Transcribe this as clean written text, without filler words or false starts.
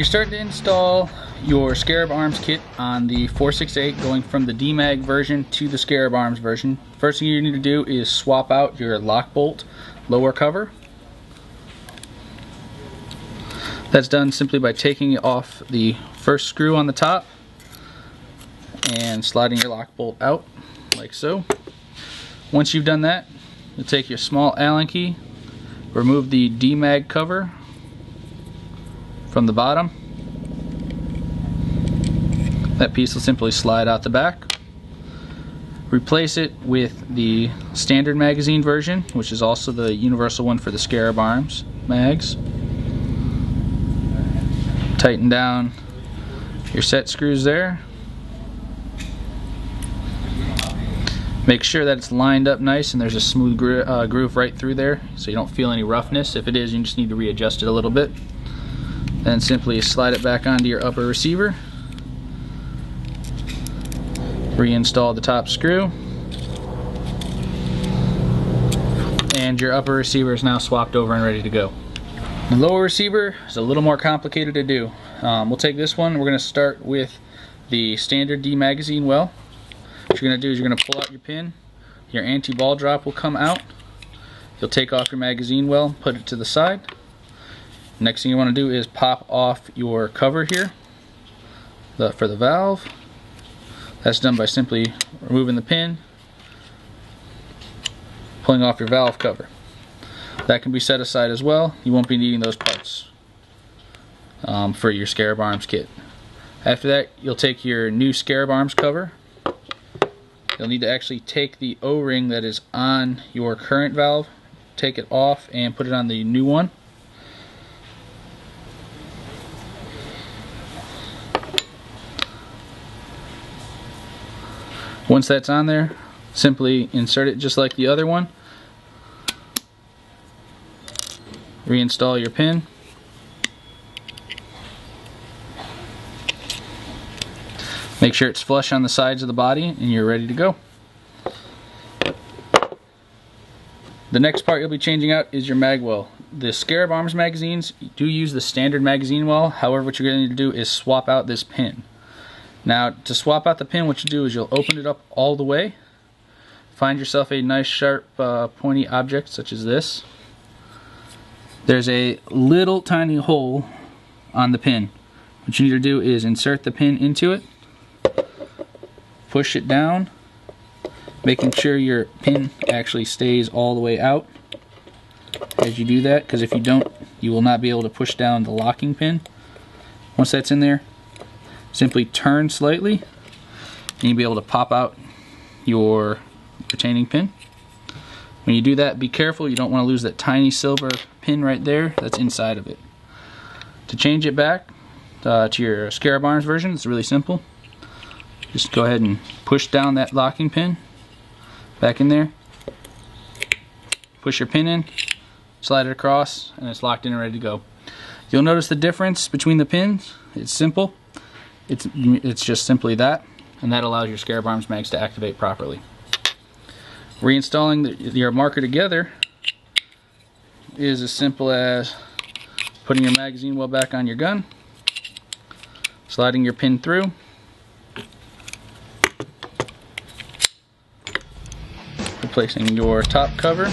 you're starting to install your Scarab Arms kit on the 468, going from the DMAG version to the Scarab Arms version, first thing you need to do is swap out your lock bolt lower cover. That's done simply by taking off the first screw on the top and sliding your lock bolt out like so. Once you've done that, you'll take your small Allen key, remove the DMAG cover from the bottom. That piece will simply slide out the back. Replace it with the standard magazine version, which is also the universal one for the Scarab Arms mags. Tighten down your set screws there. Make sure that it's lined up nice and there's a smooth groove right through there so you don't feel any roughness. If it is, you just need to readjust it a little bit. Then simply slide it back onto your upper receiver. Reinstall the top screw. And your upper receiver is now swapped over and ready to go. The lower receiver is a little more complicated to do. We'll take this one. We're going to start with the standard D magazine well. What you're going to do is you're going to pull out your pin. Your anti-ball drop will come out. You'll take off your magazine well, put it to the side. Next thing you want to do is pop off your cover here for the valve. That's done by simply removing the pin, pulling off your valve cover. That can be set aside as well. You won't be needing those parts for your Scarab Arms kit. After that, you'll take your new Scarab Arms cover. You'll need to actually take the O-ring that is on your current valve, take it off and put it on the new one. Once that's on there, simply insert it just like the other one. Reinstall your pin. Make sure it's flush on the sides of the body and you're ready to go. The next part you'll be changing out is your mag well. The Scarab Arms magazines do use the standard magazine well. However, what you're going to need to do is swap out this pin. Now, to swap out the pin, what you do is you'll open it up all the way. Find yourself a nice sharp pointy object such as this. There's a little tiny hole on the pin. What you need to do is insert the pin into it. Push it down, making sure your pin actually stays all the way out as you do that, because if you don't, you will not be able to push down the locking pin. Once that's in there, simply turn slightly and you'll be able to pop out your retaining pin. When you do that, be careful, you don't want to lose that tiny silver pin right there that's inside of it. To change it back to your Scarab Arms version, it's really simple. Just go ahead and push down that locking pin back in there. Push your pin in, slide it across, and it's locked in and ready to go. You'll notice the difference between the pins. It's simple. It's just simply that, and that allows your Scarab Arms mags to activate properly. Reinstalling your marker together is as simple as putting your magazine well back on your gun, sliding your pin through, replacing your top cover,